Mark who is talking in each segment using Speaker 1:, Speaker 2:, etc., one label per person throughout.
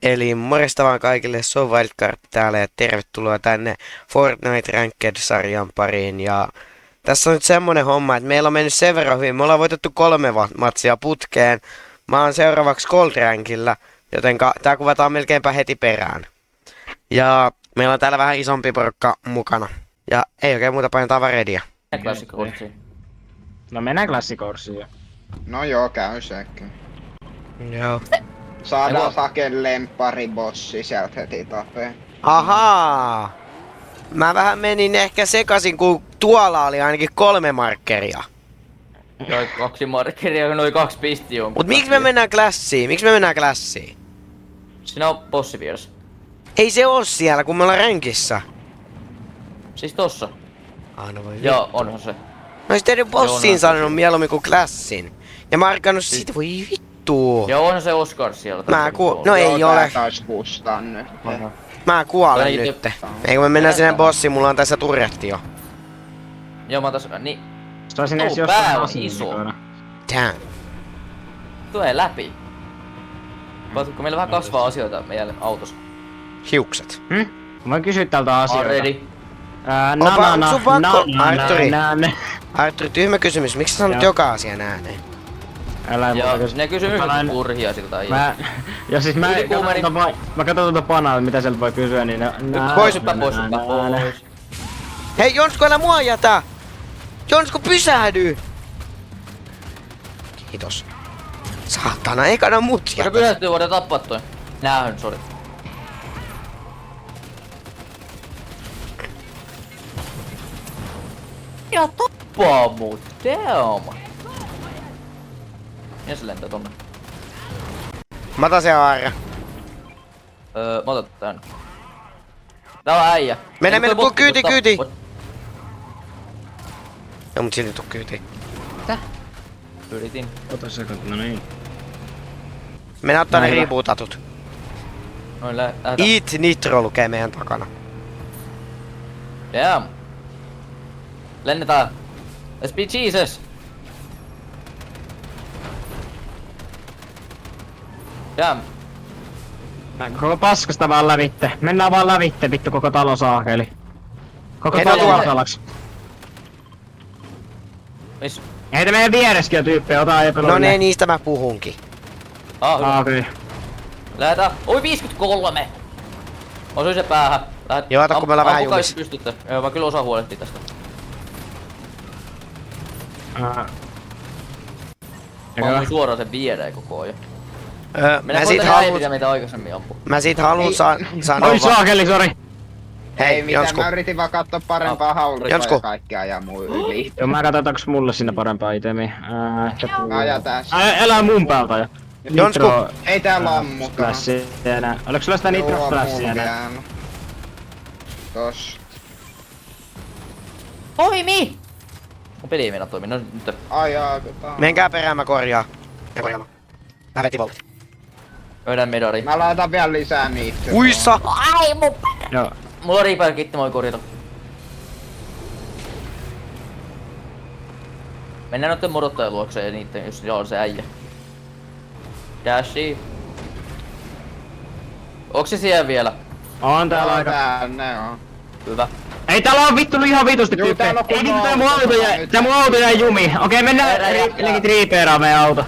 Speaker 1: Eli morjesta vaan kaikille, se on Wildcard täällä ja tervetuloa tänne Fortnite Ranked-sarjan pariin. Ja tässä on nyt semmonen homma, että meillä on mennyt sen verran hyvin. Me ollaan voitettu 3 matsia putkeen. Mä oon seuraavaksi Gold Rankilla, joten tää kuvataan melkeinpä heti perään. Ja meillä on täällä vähän isompi porukka mukana. Ja ei oikein muuta painetaan vaan readyä.
Speaker 2: No mennään klassikorsiin.
Speaker 3: No joo, käy sekin.
Speaker 1: Joo.
Speaker 3: Saadaan Saken lemppari bossi sieltä heti tapeen.
Speaker 1: Ahaa! Mä vähän menin ehkä sekasin, kun tuolla oli ainakin 3 markkeria.
Speaker 4: Joo, 2 markkeria, noin 2 pistiä on.
Speaker 1: Mut miksi me mennään klassiin?
Speaker 4: Siinä on bossi vieressä.
Speaker 1: Ei se oo siellä, kun me ollaan ränkissä.
Speaker 4: Siis tossa.
Speaker 1: No voi
Speaker 4: Joo, onhan se.
Speaker 1: Mä ois tehnyt bossiin
Speaker 4: onhan
Speaker 1: sanonut mieluummin kuin klassin. Ja mä oon arkannut siitä, voi vittu.
Speaker 4: Joo, onhan se Oscar siellä.
Speaker 1: No ei
Speaker 3: Joo,
Speaker 1: ole.
Speaker 3: tää taas kustaa nyt.
Speaker 1: Mä kuolen
Speaker 4: Toi
Speaker 1: nyt.
Speaker 4: nyt-
Speaker 1: Ei kun me mennään sinne bossiin, mulla on tässä turretti jo.
Speaker 4: Joo, mä oon tässä, niin.
Speaker 2: Saisin edes
Speaker 4: Pää
Speaker 2: jostain
Speaker 4: on
Speaker 2: asin
Speaker 4: iso.
Speaker 2: koira.
Speaker 1: Damn.
Speaker 4: Tulee läpi. Kun meillä vähän kasvaa asioita meidän autossa.
Speaker 1: Hiukset.
Speaker 2: Mä voin kysyä tältä asioita.
Speaker 4: Ready.
Speaker 1: Onko sun pakko? Arturi. Arturi, tyhmä kysymys. Miksi sä sanot joka asian ääneen?
Speaker 2: Älä
Speaker 4: Joo,
Speaker 2: muuta
Speaker 4: ne kysymykset
Speaker 2: Mä
Speaker 4: on
Speaker 2: en-
Speaker 4: turhia siltä.
Speaker 2: Ja siis mä
Speaker 4: Ylikuumeni.
Speaker 2: katson tuota panaa, mitä sieltä voi kysyä, niin
Speaker 1: Pois,
Speaker 4: Pois.
Speaker 1: Hei Jonsku, älä mua jätä! Jonsku, pysähdy! Kiitos. Saatana, ekana mut
Speaker 4: Se
Speaker 1: jätä.
Speaker 4: pysähtyy, voidaan tappaa toi. Näähän, sori. Ja tappaa mut, damn! Ja se lentää tonne.
Speaker 1: Mä otan sen aarra.
Speaker 4: Mä otan tän. Tää on äijä.
Speaker 1: Mene,
Speaker 4: Ei, toi botti,
Speaker 1: kyyti,
Speaker 4: kun
Speaker 1: kyyti.
Speaker 4: tappaa.
Speaker 1: Joo, mut silti tuu kyytiin.
Speaker 4: Yritin.
Speaker 2: Ota sekund, no niin.
Speaker 1: Mennään ottaa ne
Speaker 2: Näin.
Speaker 1: riipuutatut.
Speaker 4: Noin lähetään.
Speaker 1: Eat Nitro lukee meidän takana.
Speaker 4: Damn. Lennetään. Let's be Jesus. Damn.
Speaker 2: Koko paskasta vaan lävitte. Mennään vaan lävitte vittu koko talo saakeli. Koko
Speaker 1: Hei,
Speaker 2: talo
Speaker 1: no tuolla.
Speaker 2: matalaksi.
Speaker 4: Miss?
Speaker 2: Heitä meidän vieressäkin on tyyppejä, ota ei
Speaker 1: No ne, niistä mä puhunkin.
Speaker 4: Hyvä.
Speaker 2: Okei.
Speaker 4: Lähetään. Oi 53! Osui se päähän.
Speaker 1: Joo, ota, kun me ollaan vähän
Speaker 4: ampukaa,
Speaker 1: jumissa.
Speaker 4: jos pystytte. Joo, mä kyllä osaan huolehtia tästä. Mä ammuin suoraan sen viereen koko ajan.
Speaker 1: Mä sit haluun...
Speaker 4: mitä meitä aikaisemmin ampuu.
Speaker 1: Mä sit haluun sanoa
Speaker 2: Oi saakeli, sori.
Speaker 3: Hei, mitä
Speaker 1: Jonsku.
Speaker 3: mä yritin vaan katsoa parempaa haulikoa
Speaker 1: Jonsku.
Speaker 3: ja kaikkea ja muu yli.
Speaker 2: Joo, mä katsotaan, onks mulle sinne parempaa itemiä.
Speaker 3: Mä ajan tässä.
Speaker 2: Älä mun päältä jo.
Speaker 1: Jonsku.
Speaker 3: Ei täällä on mukana.
Speaker 2: Splassia enää. Oliko sulla sitä nitro splassia enää?
Speaker 3: Tos.
Speaker 4: Toimi! Mun peli ei meinaa toimia, no nyt.
Speaker 3: Ai
Speaker 1: Menkää perään, mä korjaan. Ja korjaamaan. Mä vetin voltit.
Speaker 4: Löydän medari.
Speaker 3: Mä laitan vielä lisää niitä.
Speaker 1: Uissa!
Speaker 4: Ai mun
Speaker 2: Joo.
Speaker 4: Mulla on reaper kitti, mä voin korjata. Mennään noitten modottajan luokse ja niitten, jos siellä on se äijä. Dashi. Onks se siellä vielä?
Speaker 2: On täällä aika.
Speaker 3: Täällä ne on.
Speaker 4: Hyvä.
Speaker 2: Ei täällä on vittu ihan vitusti
Speaker 3: Juu,
Speaker 2: tyyppejä.
Speaker 3: täällä on
Speaker 2: Ei vittu
Speaker 3: kunnon
Speaker 2: tää mun
Speaker 3: auto
Speaker 2: auto jäi,
Speaker 3: nyt.
Speaker 2: tää mun auto jäi jumiin. Okei, mennään riipeeraan meidän auto.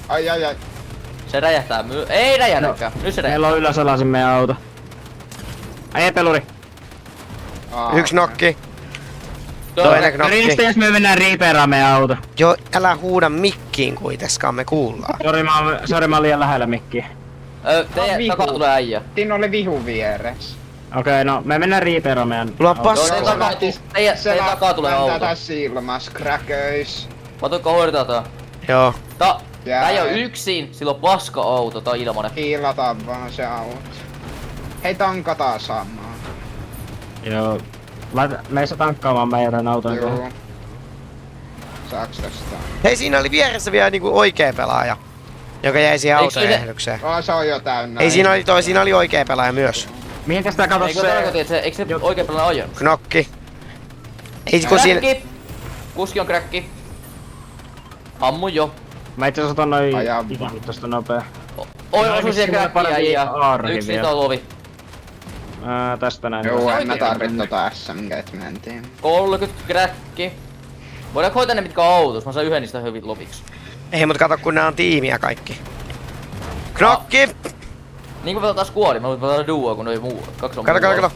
Speaker 3: Ai.
Speaker 4: Se räjähtää ei räjähdäkään. Nyt se
Speaker 2: Meillä
Speaker 4: räjähtää.
Speaker 2: on ylösalaisin meidän auto. Ai peluri.
Speaker 1: Yksi nokki. Toinen knokki.
Speaker 2: Riistä jos me mennään riipeeraan meidän auto.
Speaker 1: Joo, älä huuda mikkiin kuitenkaan, me kuullaan.
Speaker 2: Sori mä oon liian lähellä mikkiä.
Speaker 4: Teidän
Speaker 3: Vihu.
Speaker 4: takaa tulee äijä.
Speaker 3: Siinä oli vihu vieressä.
Speaker 2: Okei, no me mennään riipeeraan meidän
Speaker 1: Mulla on
Speaker 2: auto.
Speaker 1: paska.
Speaker 4: Joo, teidän takaa tulee auto.
Speaker 3: Tätä silmäs, crackers.
Speaker 4: Mä tuinko hoidetaan tää.
Speaker 1: Joo.
Speaker 4: Tää ei oo yksin, sillä on paska auto, tää on ilmanen.
Speaker 3: Hiilataan vaan se auto. Hei, tankataan samaa.
Speaker 2: Joo. Meissä tankkaamaan meidän auton.
Speaker 3: Joo. Saaks tästä?
Speaker 1: Hei, siinä oli vieressä vielä niinku oikea pelaaja. Joka jäi siihen
Speaker 4: Eikö
Speaker 1: auton
Speaker 4: se-
Speaker 1: ehdokseen.
Speaker 3: Se on jo täynnä.
Speaker 1: Ei, siinä oli oikea pelaaja myös.
Speaker 2: Mihin tästä katos
Speaker 4: Eikö tarkoitin, että se, eikö se oikein paljon ajanut?
Speaker 1: Knokki. Ei kun siinä...
Speaker 4: Kräkki! Kuski on kräkki. Ammu jo.
Speaker 2: Mä itse asiassa otan noin
Speaker 3: Ajaa
Speaker 2: ikinit tosta nopea.
Speaker 4: Osu siellä kräkkiä ja
Speaker 2: aarrekin
Speaker 4: yksi
Speaker 2: vielä.
Speaker 4: niitä on lovi.
Speaker 2: Tästä näin.
Speaker 3: Joo, en mä
Speaker 4: oikein
Speaker 3: tarvitse tota SMGt mentiin.
Speaker 4: 30 kräkki. Voidaanko hoitaa ne mitkä on autos? Mä saan yhden niistä hyvin loviksi.
Speaker 1: Ei mut kato kun nää on tiimiä kaikki. Knokki!
Speaker 4: Niin kuin pelataan squadi, mä voin duo kun ei muu. Kaksi on
Speaker 1: Kato.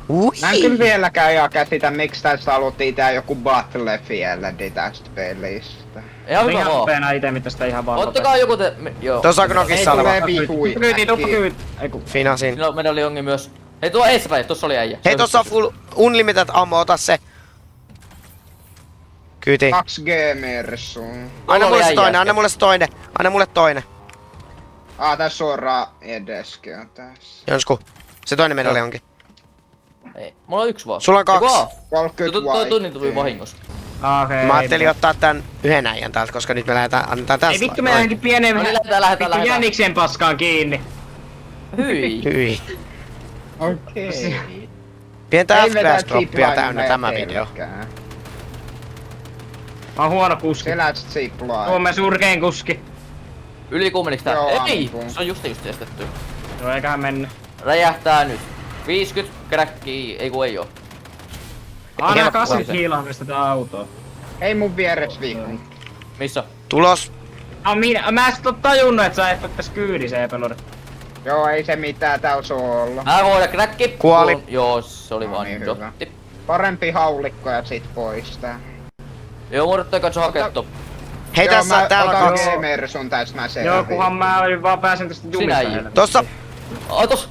Speaker 1: Ui!
Speaker 3: Mä en kyllä vieläkään ihan käsitä, miksi tästä haluttiin tää joku Battlefieldi tästä pelistä.
Speaker 4: Ihan hyvä
Speaker 2: Ihan
Speaker 4: vaan.
Speaker 2: nopeena ite, mitä sitä ihan vaan
Speaker 4: Ottakaa joku joo.
Speaker 1: Tuossa on
Speaker 3: Ei
Speaker 1: Knokissa oleva.
Speaker 3: tule vihui.
Speaker 2: Tuppa kyyti. Eiku.
Speaker 1: Finasin.
Speaker 4: Siinä on medaljongi myös. Hei tuo eespäin, tossa oli äijä.
Speaker 1: Hei tossa on full unlimited ammo, ota se. Kyyti.
Speaker 3: 2G Mersu.
Speaker 1: Anna
Speaker 4: oli
Speaker 1: mulle se
Speaker 4: äijä
Speaker 1: toinen,
Speaker 4: äsken.
Speaker 1: anna mulle se toinen. Anna mulle toinen.
Speaker 3: Tässä suoraan edeskin on tässä.
Speaker 1: Jonsku. Se toinen medali onkin.
Speaker 4: Ei, mulla on yksi vaan.
Speaker 1: Sulla on kaksi.
Speaker 4: Eiku oo?
Speaker 3: 30
Speaker 4: Toi tunnin tuli
Speaker 3: white.
Speaker 4: vahingossa.
Speaker 2: Okei.
Speaker 1: Mä ajattelin ottaa tän yhden äijän täältä, koska nyt me annetaan tästä.
Speaker 2: Ei vittu, me johonkin pieneen
Speaker 4: No niin, lähetään.
Speaker 2: vittu jäniksen paskaan kiinni.
Speaker 4: Hyi.
Speaker 1: Hyi.
Speaker 3: Okei.
Speaker 1: Pientä
Speaker 3: Ei vetää
Speaker 1: FPS-droppia täynnä
Speaker 3: ziplineja
Speaker 1: tämä video.
Speaker 3: pelkää.
Speaker 2: Mä oon huono kuski.
Speaker 3: Selät zipline.
Speaker 2: Oon surkein kuski.
Speaker 4: Yli kuumeniksi tää.
Speaker 3: Joo,
Speaker 4: Ei!
Speaker 3: ampuu.
Speaker 4: Se on just estetty.
Speaker 2: Joo, eiköhän mennä.
Speaker 4: Räjähtää nyt. 50 kräkkiä, ei kun ei oo.
Speaker 2: Aina
Speaker 1: Helppoa
Speaker 2: 80
Speaker 4: se.
Speaker 2: kiilahmista tää autoa.
Speaker 3: Ei mun vieressä viikon.
Speaker 4: Missä?
Speaker 1: Tulos.
Speaker 2: Mä en sit oo tajunnut, et sä et oo tässä kyydissä epelori.
Speaker 3: Joo, ei se mitään, täällä soo olla.
Speaker 4: Mä voin kräkki.
Speaker 1: Kuoli.
Speaker 4: Joo, se oli
Speaker 3: No
Speaker 4: vaan
Speaker 3: niin,
Speaker 4: niin
Speaker 3: hyvä.
Speaker 4: dotti.
Speaker 3: Parempi haulikko ja sit poistaa.
Speaker 4: Joo, muodottaa katso haketto.
Speaker 1: Hei
Speaker 3: Joo,
Speaker 1: tässä,
Speaker 3: mä
Speaker 1: täällä on
Speaker 3: otan
Speaker 1: kaksi.
Speaker 3: G-Mersun tästä mä selviin.
Speaker 2: Joo, kunhan mä vaan pääsen tästä jumista.
Speaker 4: ei.
Speaker 2: helvetti.
Speaker 1: Tossa.
Speaker 4: Tos!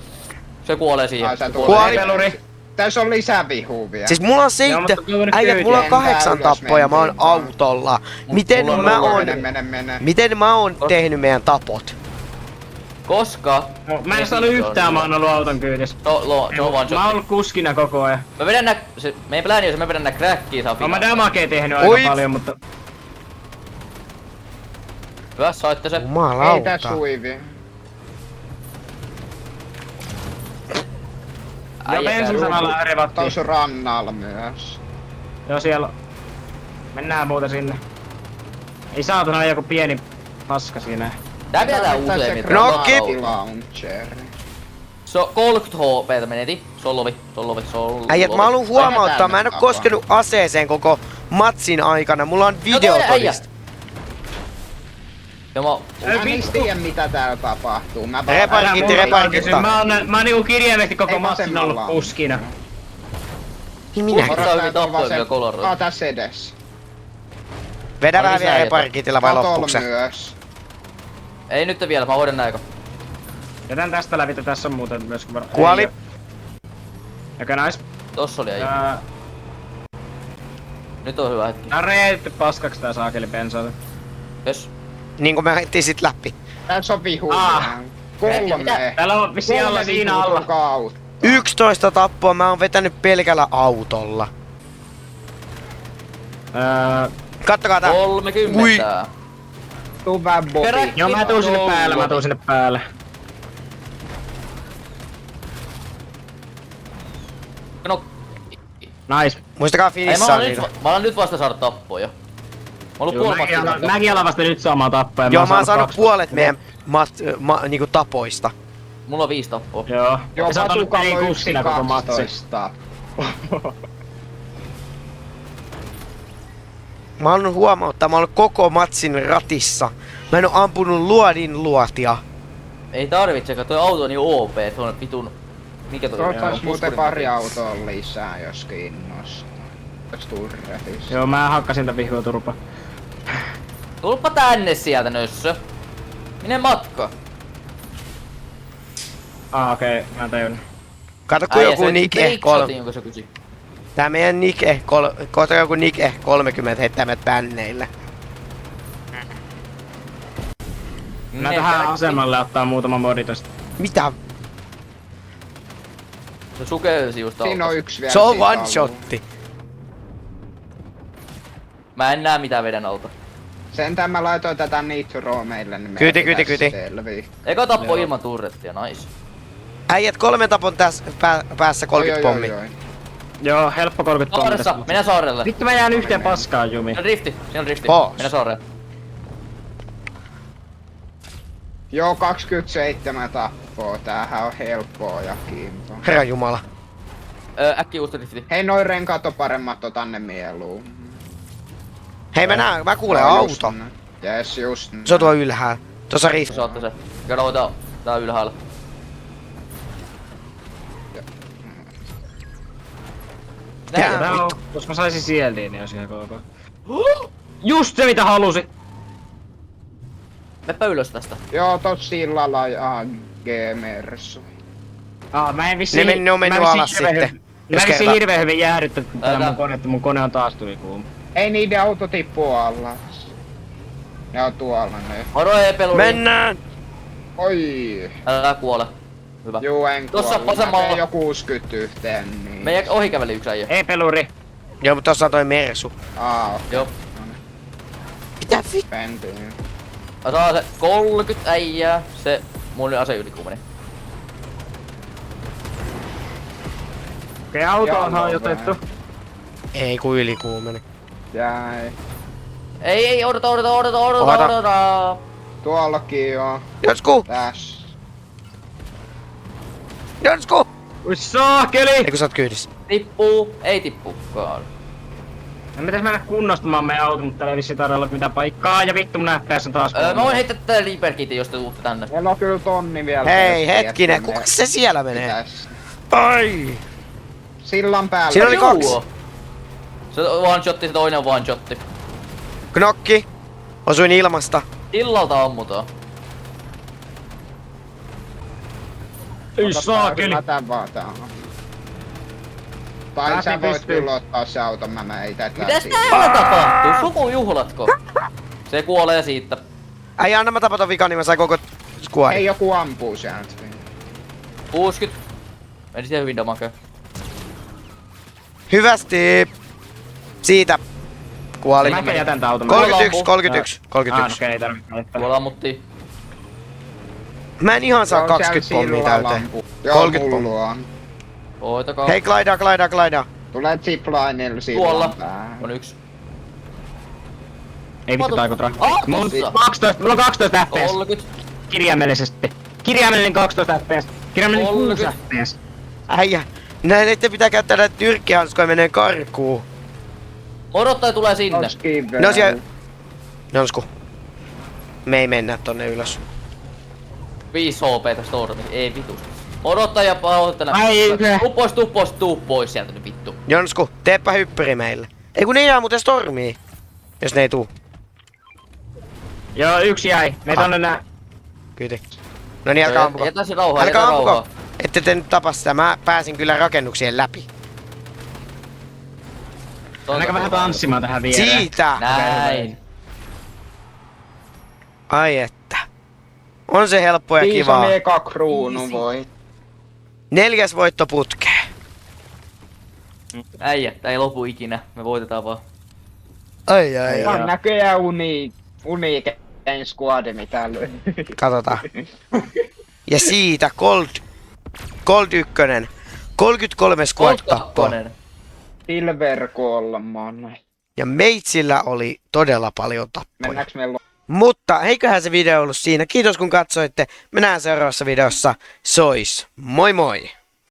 Speaker 4: Se kuolee siihen.
Speaker 3: Ai, sä
Speaker 4: Se
Speaker 3: tulet.
Speaker 1: Kuoli.
Speaker 2: Epelori.
Speaker 3: Tässä on lisää vihuvia.
Speaker 1: Siis mulla on
Speaker 2: mutta tuo nyt
Speaker 1: äijät, mulla on
Speaker 3: kyytiin.
Speaker 1: 8
Speaker 3: Ylös
Speaker 1: tappoja, mä oon
Speaker 3: mentiin.
Speaker 1: autolla. Miten
Speaker 4: mulla on
Speaker 1: mä oon,
Speaker 3: Mene.
Speaker 1: miten mä oon tehnyt meidän tapot?
Speaker 4: Koska...
Speaker 2: No, mä en saanut yhtään, mä oon ollut auton kyydissä.
Speaker 4: Se on one
Speaker 2: Mä oon
Speaker 4: shot.
Speaker 2: ollut kuskina koko ajan.
Speaker 4: Mä vedän nää... Meidän plääni on se, mä vedän nää kräkkiä saa
Speaker 2: Oon mä
Speaker 4: finaalia.
Speaker 2: damakea tehnyt
Speaker 1: Oi.
Speaker 2: aika paljon, mutta...
Speaker 4: Hyvä, saitte se.
Speaker 3: Ei tää
Speaker 1: Jumalauta.
Speaker 3: suivi.
Speaker 2: Ja bensinsanalla revattiin.
Speaker 3: Tos rannalla myös.
Speaker 2: Joo, siellä... Mennään muuta sinne. Ei saatana joku pieni paska siinä.
Speaker 4: Tää pidetään
Speaker 3: Tarvittais se
Speaker 4: useammin.
Speaker 1: Knokki.
Speaker 3: granatti launcher.
Speaker 4: Se on 30 HP:tä meneti. Se on lovi.
Speaker 1: Äijät, mä haluun huomauttaa,
Speaker 3: Lähdetään
Speaker 1: mä en oo
Speaker 3: nyt
Speaker 1: koskenut aseeseen koko matsin aikana. Mulla on
Speaker 4: toinen
Speaker 1: videotodiste.
Speaker 4: Ja mä...
Speaker 3: Mä en tiedä mitä täällä tapahtuu. Mä
Speaker 1: Reparkitti.
Speaker 2: Mä oon niinku kirjaimesti koko
Speaker 3: Ei
Speaker 2: matsin
Speaker 3: vasemmalla
Speaker 2: ollut
Speaker 3: on.
Speaker 2: kuskina.
Speaker 1: Niin minä.
Speaker 4: Tää on hyvin tappoja, mitä koloroi.
Speaker 3: tässä edessä.
Speaker 1: Vedä vähän
Speaker 4: lisää
Speaker 1: vielä
Speaker 4: jotain.
Speaker 1: reparkitilla vai
Speaker 3: Katolla
Speaker 1: loppuksen?
Speaker 3: myös.
Speaker 4: Ei nyt vielä, mä hoidan näikö.
Speaker 2: Jätän tästä läpi, tässä on muuten myöskin varmaan.
Speaker 1: Kuoli.
Speaker 2: Joka nais.
Speaker 4: Tossa oli äijä. Nyt on hyvä hetki.
Speaker 2: Tää on reetty paskaksi tää saakeli bensaa.
Speaker 4: Yes.
Speaker 1: Niin kuin me haettiin sit läpi.
Speaker 3: Tässä on vihuja.
Speaker 2: Ah.
Speaker 3: 3.
Speaker 2: Täällä on vissiin alla siinä alla.
Speaker 3: Kautta.
Speaker 1: 11 tappoa mä oon vetänyt pelkällä autolla. Kattokaa tää.
Speaker 4: 30.
Speaker 3: Tuu vähän bobi.
Speaker 4: Peräkki.
Speaker 2: Joo, mä tuun sinne päälle.
Speaker 4: No,
Speaker 2: Nice.
Speaker 1: Muistakaa
Speaker 4: ei
Speaker 1: finissaa niitä.
Speaker 4: mä alan nyt vasta saada tappoja. Mä oon
Speaker 2: Joo,
Speaker 4: puoli matsia.
Speaker 2: mäkin alan vasta nyt saamaan tappoja.
Speaker 1: Joo, mä oon saanut
Speaker 2: 2
Speaker 1: puolet meidän niinku tapoista.
Speaker 4: Mulla on 5 tappoa.
Speaker 2: Joo.
Speaker 3: Joo,
Speaker 2: Ja sä oot ollut
Speaker 3: patukalla
Speaker 2: peli
Speaker 3: on
Speaker 2: kuskina koko matsi.
Speaker 3: 12.
Speaker 1: Mä haluan huomauttaa, mä oon ollut koko matsin ratissa. Mä en oo ampunut luodin luotia.
Speaker 4: Ei tarvitsekaan, toi auto on niin OP, että se on vitun... Mikä toi on?
Speaker 3: Otais muuten pari autoa lisää, jos kiinnostaa. Jos turretissa.
Speaker 2: Joo, mä hakkasin tän vihua turpa.
Speaker 4: Tulppa tänne sieltä nössö. Minne matka?
Speaker 2: Okei, mä tajun.
Speaker 1: Kato kun joku Nick
Speaker 4: Trickshottiin, jonka se kysi.
Speaker 1: Tää meidän Nick kato joku Nick 30 heittää meidät bänneille.
Speaker 2: Mä tähän asemalle ottaa muutama modi tosta.
Speaker 1: Mitä?
Speaker 4: Se sukelsi just
Speaker 3: Siinä on
Speaker 4: alta.
Speaker 3: yksi vielä.
Speaker 1: Se on
Speaker 3: siitä
Speaker 1: one
Speaker 3: alue.
Speaker 1: shotti.
Speaker 4: Mä en näe mitään veden alta.
Speaker 3: Sentään mä laitoin tätä nitroa meille, niin
Speaker 1: Kyti.
Speaker 3: selvii.
Speaker 4: Eka tappo ilman turrettia, nice.
Speaker 1: Äijät 3 tapon tässä päässä 30 pommi.
Speaker 2: Joo, helppo 30
Speaker 4: Saaressa,
Speaker 2: pommi.
Speaker 4: mennään saarelle.
Speaker 2: Vittu mä jään yhteen
Speaker 3: Mennään.
Speaker 2: paskaan jumi.
Speaker 4: Siinä on drifti, siinä on drifti.
Speaker 1: Poos.
Speaker 4: Mennään saarelle.
Speaker 3: Joo, 27 tappoo. Tämähän on helppoa ja kiintoa.
Speaker 1: Herra Jumala.
Speaker 4: Äkki uusta drifti.
Speaker 3: Hei, noin renkaat on paremmat, otan ne mieluun.
Speaker 1: Hei mä kuulen
Speaker 3: Joo,
Speaker 1: auto.
Speaker 3: just näin. Jes, just näin.
Speaker 1: Se on tuo ylhäällä. Tuossa riissä.
Speaker 4: Se ootte se. Kato, tää on ylhäällä.
Speaker 1: Tää
Speaker 2: Tää on, jos mä saisin sieltiin, niin olisi ihan koko. Just se mitä halusin!
Speaker 4: Meppä ylös tästä.
Speaker 3: Joo, tossa sillalla ja G-mersu.
Speaker 2: Mä en vissiin...
Speaker 1: Ne on mennyt alas sitten.
Speaker 2: Mä
Speaker 1: Jos
Speaker 2: vissiin
Speaker 1: kerran.
Speaker 2: hirveen hyvin jäähdyttä tätä
Speaker 4: Älä.
Speaker 2: mun konetta, mun kone on taas tuli kuuma.
Speaker 3: Ei niiden auto tippuu alas. Ne on tuolla ne.
Speaker 4: Moro peluri.
Speaker 1: Mennään!
Speaker 3: Oi.
Speaker 4: Älä kuole. Hyvä.
Speaker 3: Juu, en
Speaker 4: Tossa
Speaker 3: kuollut.
Speaker 4: vasemmalla-
Speaker 3: Mä tein jo 60 yhteen, niin.
Speaker 4: Meidän ohi käveli yksi äijä.
Speaker 2: Ei peluri!
Speaker 1: Joo, mutta tossa on toi Mersu.
Speaker 4: Joo.
Speaker 1: Mitä vittu?
Speaker 3: Pentiin.
Speaker 4: Saa se 30 äijää. Se mun ase ylikuumeni.
Speaker 2: Okei, auto on
Speaker 3: Joo,
Speaker 2: hajotettu.
Speaker 1: Ei kun ylikuumeni.
Speaker 3: Jäi.
Speaker 4: Ei, odota.
Speaker 1: Odota.
Speaker 3: Tuollakin on.
Speaker 1: Jonsku!
Speaker 3: Tässä.
Speaker 1: Jonsku!
Speaker 2: Ui saakeli!
Speaker 1: Ei kun sä oot kyydissä.
Speaker 4: Tippuu, ei tippukaan.
Speaker 2: No mitäs mennä kunnostamaan meidän auto, mutta täällä ei vissiin tarvitse olla mitään paikkaa. Ja vittu mun FPS on taas
Speaker 4: Mä voin heittää tätä Reaper-kitin, jos te tuutte tänne.
Speaker 3: Meillä on kyllä tonni vielä.
Speaker 1: Hei,
Speaker 3: tehty,
Speaker 1: hetkinen,
Speaker 3: että
Speaker 1: kuka
Speaker 3: me
Speaker 1: se siellä menee?
Speaker 3: pitäis
Speaker 1: Ai!
Speaker 3: sillan päällä.
Speaker 1: Siinä oli kaksi.
Speaker 4: Juu. Se one shotti, se toinen on one shotti.
Speaker 1: Knokki! Osuin ilmasta.
Speaker 4: Illalta ammutaan.
Speaker 2: Ei saakeli!
Speaker 3: Mä tän vaan tähän. Tai
Speaker 2: Läpi
Speaker 3: sä voit
Speaker 2: pystyy.
Speaker 3: kyllä ottaa se auton, mä heitän tän
Speaker 4: Mitäs
Speaker 3: siihen.
Speaker 4: täällä tapahtuu? Sukujuhlatko? Se kuolee siitä.
Speaker 1: Ai anna mä tapaton vikan, niin mä sain koko skuadin.
Speaker 3: Hei, joku ampuu sieltä.
Speaker 4: 60. Meni siihen hyvin damakeen.
Speaker 1: Hyvästi! Siitä. Kuoli.
Speaker 2: Mä jätän tän auton.
Speaker 1: 31, 31, 31.
Speaker 2: Okei, ei tarvitse laittaa.
Speaker 4: Tuolla ammuttiin.
Speaker 1: Mä en ihan saa
Speaker 3: Se on
Speaker 1: 20
Speaker 3: siellä
Speaker 1: pommia
Speaker 3: sillalla
Speaker 1: täyteen.
Speaker 3: ampu. Joo,
Speaker 1: 30
Speaker 3: mulla on.
Speaker 4: Hoitakaa.
Speaker 1: Hei, glidea.
Speaker 3: Tulee ziplinella
Speaker 4: Tuolla.
Speaker 3: sillan päähän.
Speaker 4: On yksi.
Speaker 2: Ei vittu taikutra.
Speaker 4: Ah,
Speaker 2: Mulla
Speaker 4: tossa.
Speaker 2: on 12, mulla on 12 FPS.
Speaker 4: 30.
Speaker 2: Kirjaimellisesti. Kirjaimellinen 12 FPS. Kirjaimellinen 6
Speaker 4: 30.
Speaker 2: FPS.
Speaker 1: Äijä. Näitä pitää käyttää näitä tyrkkihanskoja menee karkuun.
Speaker 4: Odottaja tulee sinne.
Speaker 1: No siellä... Jonsku. Me ei mennä tonne ylös.
Speaker 4: 5 HP tästä Ormi. Ei vitus. Odottaja pahoittele.
Speaker 2: Ai, se.
Speaker 4: Tuu pois sieltä nyt vittu.
Speaker 1: Jonsku, teepä hyppyri meille. Ei kun ne jää muuten stormiin. Jos ne ei tuu.
Speaker 2: Joo, yksi jäi. Me tonne nää.
Speaker 1: Kyyti. No niin, älkää ampuko.
Speaker 4: Jätä se rauhaa,
Speaker 1: Älkää
Speaker 4: jätä
Speaker 1: ampuko.
Speaker 4: rauhaa.
Speaker 1: Ette te nyt tapa sitä. Mä pääsin kyllä rakennuksien läpi.
Speaker 2: Mennäänkö vähän tanssimaan tähän viereen?
Speaker 1: Siitä!
Speaker 4: Näin.
Speaker 1: Ai että. On se helppo ja
Speaker 3: Viis
Speaker 1: kivaa.
Speaker 3: on eka kruunu voi.
Speaker 1: 4. voitto putkeen.
Speaker 4: Äijä, tää ei lopu ikinä. Me voitetaan vaan.
Speaker 1: Ai.
Speaker 3: Tää on näköjään uniike squad mitä löi.
Speaker 1: Katsotaan. Ja siitä Gold 1. 33 squad tappoa.
Speaker 3: Silver kolmonen.
Speaker 1: Ja meitsillä oli todella paljon tappoja.
Speaker 3: Mennäänkö meillä
Speaker 1: Mutta eiköhän se video ollut siinä. Kiitos kun katsoitte. Me nähdään seuraavassa videossa. Sois. Moi moi!